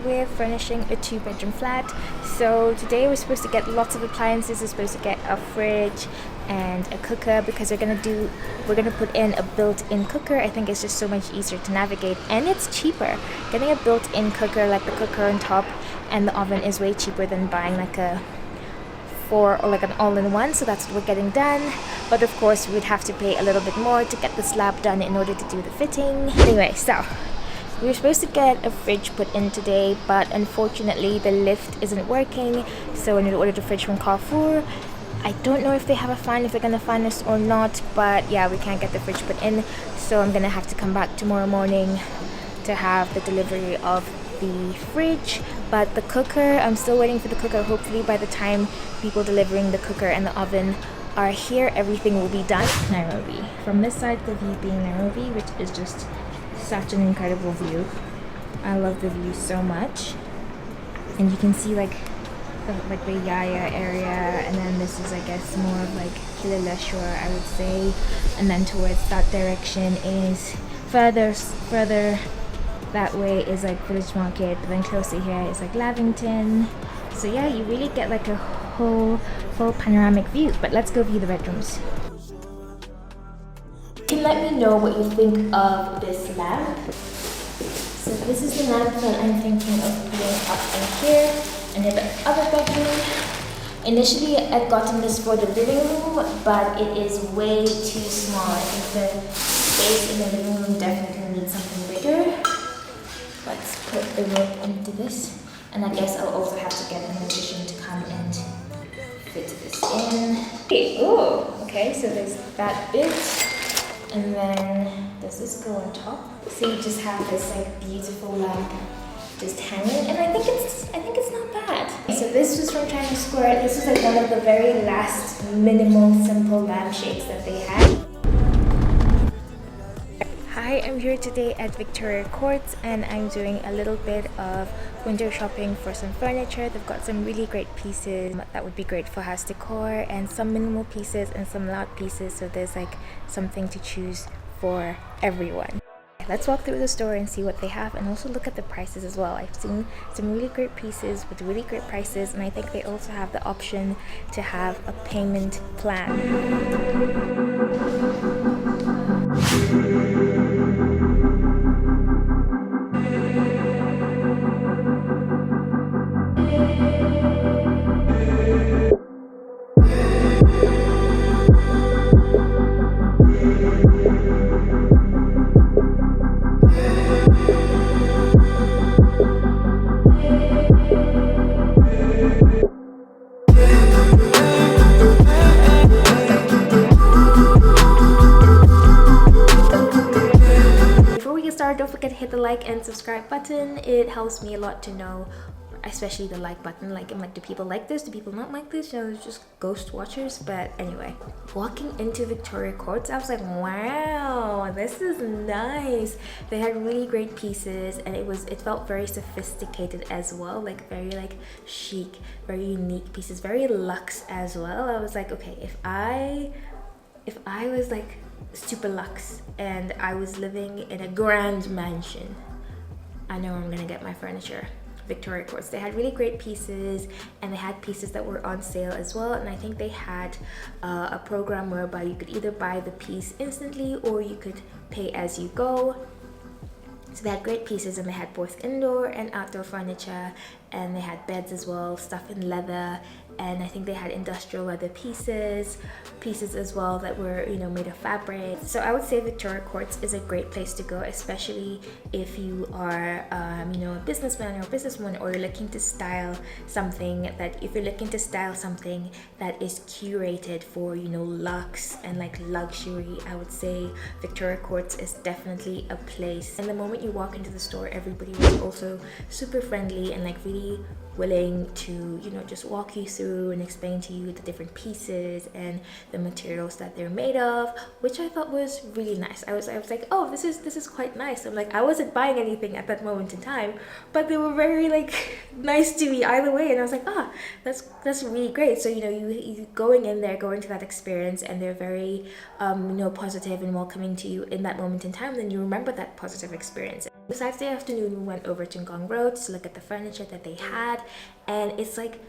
with furnishing a 2-bedroom flat. So today we're supposed to get lots of appliances. We're supposed to get a fridge and a cooker because we're gonna put in a built-in cooker. I think it's just so much easier to navigate and it's cheaper. Getting a built-in cooker, like the cooker on top and the oven, is way cheaper than buying like a an all-in-one. So that's what we're getting done, but of course we'd have to pay a little bit more to get the slab done in order to do the fitting. Anyway, so we were supposed to get a fridge put in today, but unfortunately the lift isn't working, so I need to order the fridge from Carrefour. I don't know if they have a fine, if they're gonna fine us or not, but yeah, we can't get the fridge put in, so I'm gonna have to come back tomorrow morning to have the delivery of the fridge. But the cooker, I'm still waiting for the cooker. Hopefully by the time people delivering the cooker and the oven are here, everything will be done. Nairobi. From this side, the view being Nairobi, which is just such an incredible view. I love the view so much. And you can see like the Yaya area, and then this is, I guess, more of like Kilila Shore, I would say. And then towards that direction is further that way is like Village Market, but then closer here is like Lavington. So yeah, you really get like a whole panoramic view. But let's go view the bedrooms. You can let me know what you think of this lamp. So this is the lamp that I'm thinking of putting up in here. And then the other bedroom. Initially I'd gotten this for the living room, but it is way too small. I think the space in the living room definitely needs something bigger. Let's put the rope into this, and I guess I'll also have to get an electrician to come and fit this in. Okay, oh, okay, so there's that bit, and then does this go on top? So you just have this like beautiful lamp just hanging, and I think it's not bad. So this was from China Square. This was like one of the very last minimal simple lampshades that they had. Hi, I'm here today at Victoria Courts and I'm doing a little bit of window shopping for some furniture. They've got some really great pieces that would be great for house decor, and some minimal pieces and some loud pieces, so there's like something to choose for everyone. Let's walk through the store and see what they have, and also look at the prices as well. I've seen some really great pieces with really great prices, and I think they also have the option to have a payment plan. Don't forget to hit the like and subscribe button. It helps me a lot to know, especially the like button. Like, do people like this? Do people not like this? You know, it's just ghost watchers. But anyway, walking into Victoria Courts, I was like, wow, this is nice. They had really great pieces, and it felt very sophisticated as well, like very like chic, very unique pieces, very luxe as well. I was like, okay, if I was like super luxe and I was living in a grand mansion, I know where I'm gonna get my furniture. Victoria Courts. They had really great pieces, and they had pieces that were on sale as well, and I think they had a program whereby you could either buy the piece instantly or you could pay as you go. So they had great pieces, and they had both indoor and outdoor furniture, and they had beds as well, stuff in leather, and I think they had industrial leather pieces as well that were, you know, made of fabric. So I would say Victoria Courts is a great place to go, especially if you are you know, a businessman or a businesswoman, or you're looking to style something that is curated for, you know, luxe and like luxury. I would say Victoria Courts is definitely a place. And the moment you walk into the store, everybody was also super friendly and like really willing to, you know, just walk you through and explain to you the different pieces and the materials that they're made of, which I thought was really nice. I was like, oh, this is quite nice. I'm like, I wasn't buying anything at that moment in time, but they were very like nice to me either way, and I was like, that's really great. So, you know, you going in there, going to that experience, and they're very you know, positive and welcoming to you in that moment in time, then you remember that positive experience. Saturday afternoon, we went over to Gong Road to look at the furniture that they had, and it's like,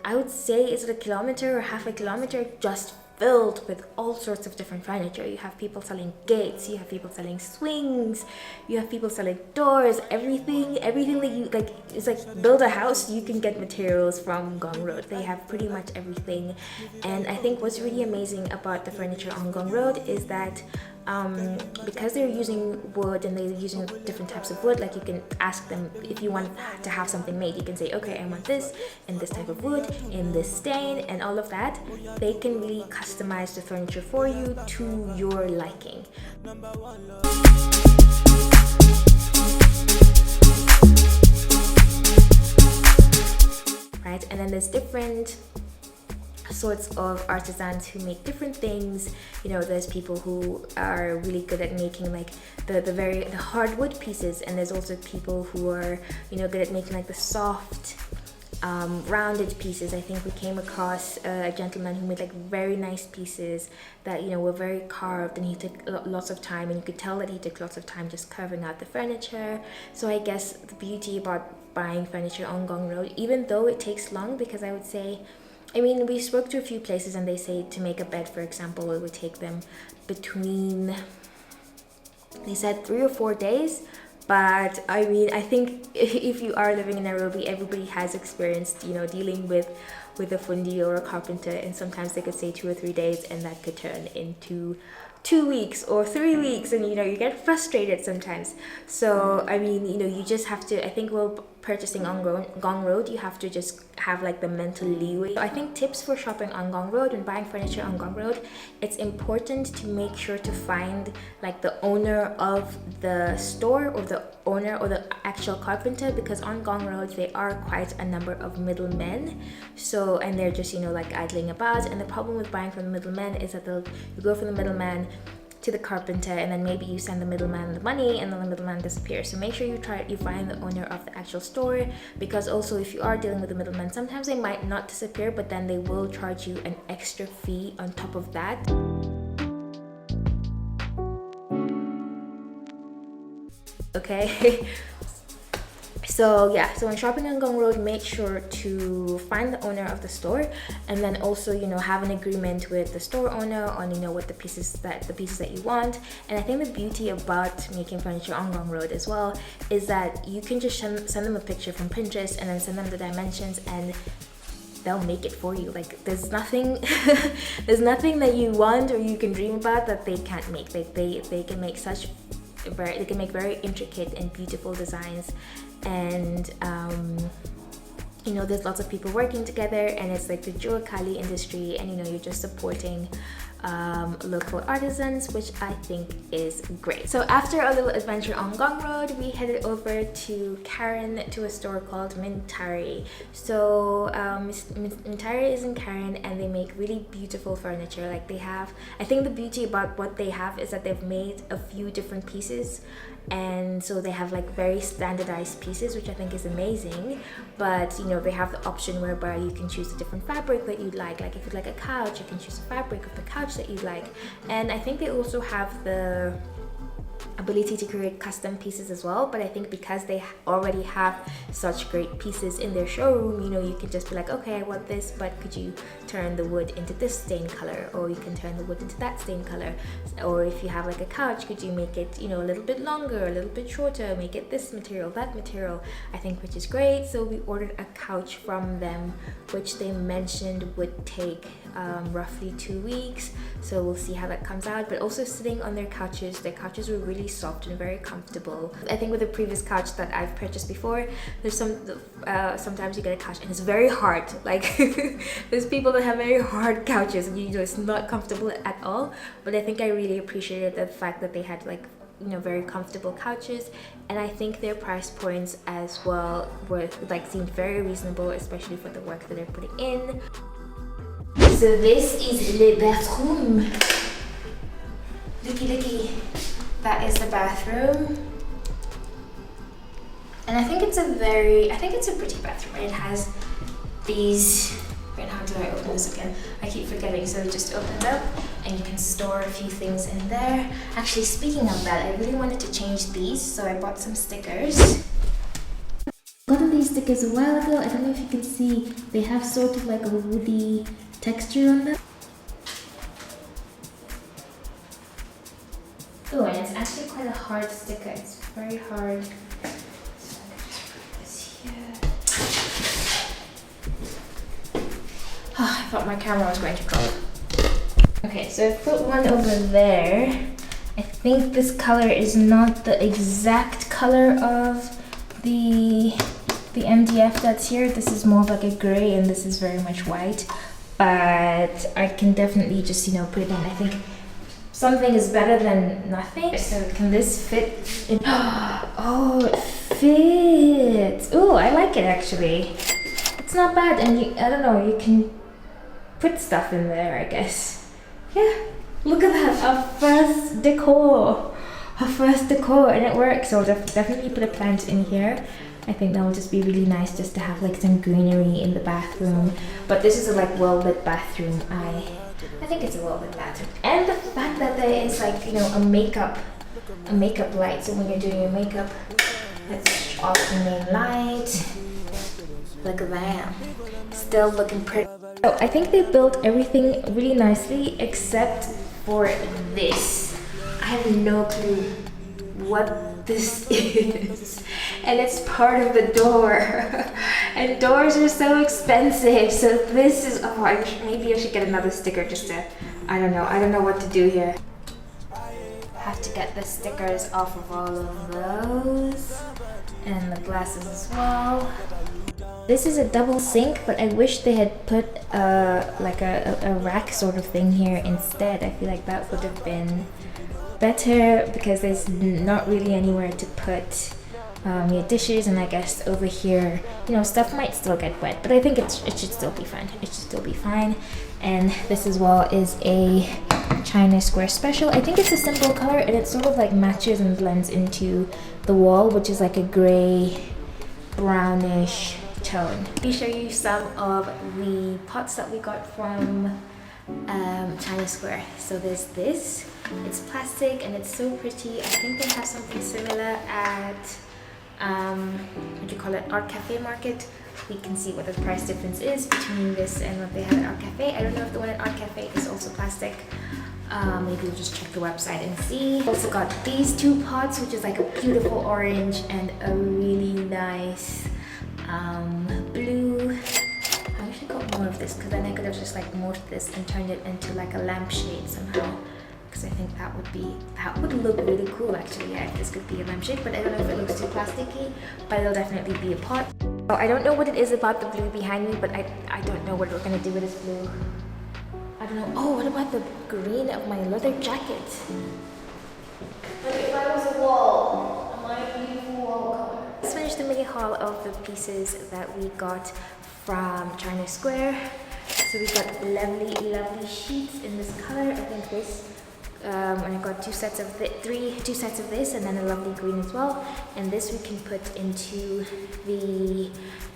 I would say it's a kilometer or half a kilometer just filled with all sorts of different furniture. You have people selling gates, you have people selling swings, you have people selling doors, everything that you like. It's like build a house, you can get materials from Gong Road. They have pretty much everything. And I think what's really amazing about the furniture on Gong Road is that because they're using wood and they're using different types of wood, like you can ask them if you want to have something made, you can say, okay, I want this in this type of wood, in this stain, and all of that. They can really customize the furniture for you to your liking. Right, and then there's different sorts of artisans who make different things. You know, there's people who are really good at making like the hardwood pieces, and there's also people who are, you know, good at making like the soft rounded pieces. I think we came across a gentleman who made like very nice pieces that, you know, were very carved, and he took lots of time, and you could tell that he took lots of time just carving out the furniture. So I guess the beauty about buying furniture on Gong Road, even though it takes long, because I would say, I mean, we spoke to a few places and they say to make a bed, for example, it would take them between, they said 3 or 4 days. But I mean, I think if you are living in Nairobi, everybody has experienced, you know, dealing with a fundi or a carpenter, and sometimes they could say 2 or 3 days, and that could turn into 2 weeks or 3 weeks, and you know, you get frustrated sometimes. So I mean, you know, you just have to, I think while purchasing on Gong Road, you have to just have like the mental leeway. I think tips for shopping on Gong Road and buying furniture on Gong Road, it's important to make sure to find like the owner of the store, or the owner or the actual carpenter, because on Gong Road there are quite a number of middlemen. So, and they're just, you know, like idling about, and the problem with buying from the middlemen is that you go from the middleman to the carpenter, and then maybe you send the middleman the money, and then the middleman disappears. So make sure you find the owner of the actual store, because also if you are dealing with the middleman, sometimes they might not disappear, but then they will charge you an extra fee on top of that. Okay. So yeah, so when shopping on Gong Road, make sure to find the owner of the store, and then also, you know, have an agreement with the store owner on, you know, what the pieces that you want. And I think the beauty about making furniture on Gong Road as well is that you can just send them a picture from Pinterest, and then send them the dimensions, and they'll make it for you. Like there's nothing there's nothing that you want or you can dream about that they can't make. They can make very intricate and beautiful designs. And you know, there's lots of people working together, and it's like the Jua Kali industry, and you know, you're just supporting local artisans, which I think is great. So after a little adventure on Gong Road, we headed over to Karen, to a store called Mintari. So Mintari is in Karen, and they make really beautiful furniture. Like they have, I think the beauty about what they have is that they've made a few different pieces, and so they have like very standardized pieces, which I think is amazing. But you know, they have the option whereby you can choose a different fabric that you'd like if you'd like a couch, you can choose a fabric of the couch that you'd like. And I think they also have the ability to create custom pieces as well. But I think because they already have such great pieces in their showroom, you know, you can just be like, okay, I want this, but could you turn the wood into this stain color, or you can turn the wood into that stain color. Or if you have like a couch, could you make it, you know, a little bit longer, a little bit shorter, make it this material, that material, I think, which is great. So we ordered a couch from them, which they mentioned would take roughly 2 weeks. So we'll see how that comes out. But also sitting on their couches were really soft and very comfortable. I think with the previous couch that I've purchased before, there's sometimes you get a couch and it's very hard. Like there's people that have very hard couches, and you know, it's not comfortable at all. But I think I really appreciated the fact that they had like, you know, very comfortable couches, and I think their price points as well were like seemed very reasonable, especially for the work that they're putting in. So this is the bathroom. Looky. That is the bathroom. And I think it's a pretty bathroom. It has these, wait, how do I open this again? I keep forgetting, so it just opens up. and you can store a few things in there. Actually, speaking of that, I really wanted to change these, so I bought some stickers. Gotten these stickers a while ago. I don't know if you can see, they have sort of like a woody texture on them. Oh, and it's actually quite a hard sticker. It's very hard. So I can just put this here. Oh, I thought my camera was going to drop. Okay, so I put one over there. I think this color is not the exact color of the MDF that's here. This is more of like a gray and this is very much white, but I can definitely just, you know, put it in. I think something is better than nothing. So can this fit in? Oh, it fits. Oh, I like it actually. It's not bad, and I don't know, you can put stuff in there, I guess. Yeah, look at that, our first decor. And it works. So I'll definitely put a plant in here. I think that will just be really nice just to have like some greenery in the bathroom. But this is a like well-lit bathroom. I think it's a well-lit bathroom. And the fact that there is like, you know, a makeup light. So when you're doing your makeup, let's off the main light. Look at that. Still looking pretty. So I think they built everything really nicely except for this. I have no clue what this is. And it's part of the door. And doors are so expensive. So this is, oh, maybe I should get another sticker just to, I don't know what to do here. Have to get the stickers off of all of those. And the glasses as well. This is a double sink, but I wish they had put like a rack sort of thing here instead. I feel like that would have been better because there's not really anywhere to put your dishes, and I guess over here, you know, stuff might still get wet, but I think it should still be fine. It should still be fine. And this as well is a China Square special. I think it's a simple color and it sort of like matches and blends into the wall, which is like a gray brownish tone. Let me show you some of the pots that we got from China Square. So there's this, it's plastic and it's so pretty. I think they have something similar at what do you call it, Art Cafe Market. We can see what the price difference is between this and what they have at Art Cafe. I don't know if the one at Art Cafe is also plastic. Maybe we'll just check the website and see. Also got these two pots, which is like a beautiful orange and a really nice blue. I wish I got more of this because then I could have just like morphed this and turned it into like a lampshade somehow. Because I think that would look really cool actually. Yeah, if this could be a lampshade, but I don't know if it looks too plasticky, but it'll definitely be a pot. Oh, I don't know what it is about the blue behind me, but I don't know what we're gonna do with this blue. I don't know. Oh, what about the green of my leather jacket? Like if I was a wall, am I a beautiful wall color? Let's finish the mini haul of the pieces that we got from China Square. So we got lovely sheets in this color. I think this. And I got two sets of this, and then a lovely green as well. And this we can put into the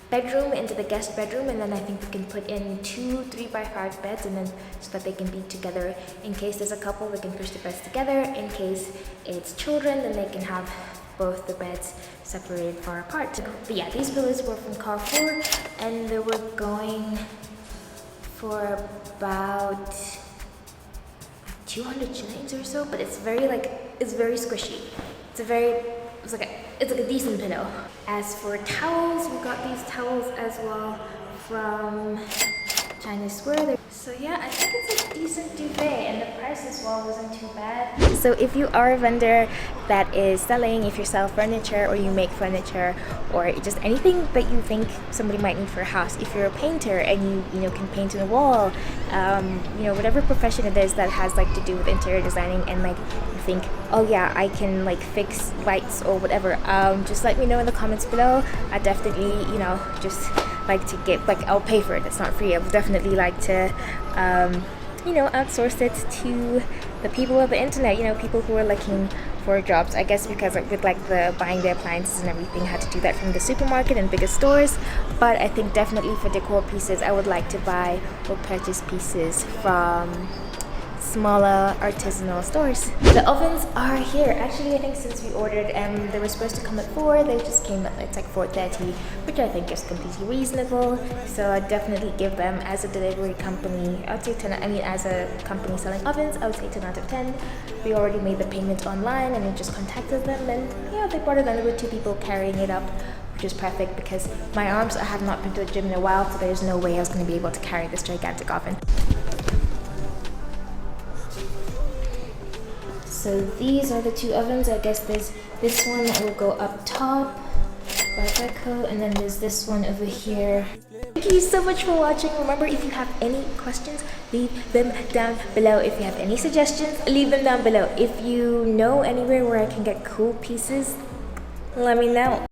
bedroom, into the guest bedroom, and then I think we can put in 2 3x5 beds, and then so that they can be together. In case there's a couple, we can push the beds together. In case it's children, then they can have both the beds separated far apart. But yeah, these pillows were from Carrefour, and they were going for about 200 shillings or so, but it's very squishy. It's like a decent pillow. As for towels, we got these towels as well from China Square. So yeah, I think it's a decent duvet, and the price as well wasn't too bad. So if you are a vendor that is selling, if you sell furniture or you make furniture or just anything that you think somebody might need for a house, if you're a painter and you know can paint on a wall, you know, whatever profession it is that has like to do with interior designing, and like you think, oh yeah, I can like fix lights or whatever, just let me know in the comments below. I definitely, you know, just like to get, like, I'll pay for it, it's not free. I would definitely like to you know, outsource it to the people of the internet, you know, people who are looking for jobs. I guess because with like the buying the appliances and everything, had to do that from the supermarket and bigger stores. But I think definitely for decor pieces, I would like to buy or purchase pieces from smaller artisanal stores. The ovens are here. Actually, I think since we ordered, they were supposed to come at 4, they just came at it's like 4:30, which I think is completely reasonable. So I definitely give them, as a delivery company, I'd say 10. I mean, as a company selling ovens, I would say 10 out of 10. We already made the payment online, and we just contacted them, and yeah, they brought it in with 2 people carrying it up, which is perfect because my arms, I have not been to a gym in a while, so there's no way I was going to be able to carry this gigantic oven. So these are the 2 ovens. I guess there's this one that will go up top by Deco, and then there's this one over here. Thank you so much for watching. Remember, if you have any questions, leave them down below. If you have any suggestions, leave them down below. If you know anywhere where I can get cool pieces, let me know.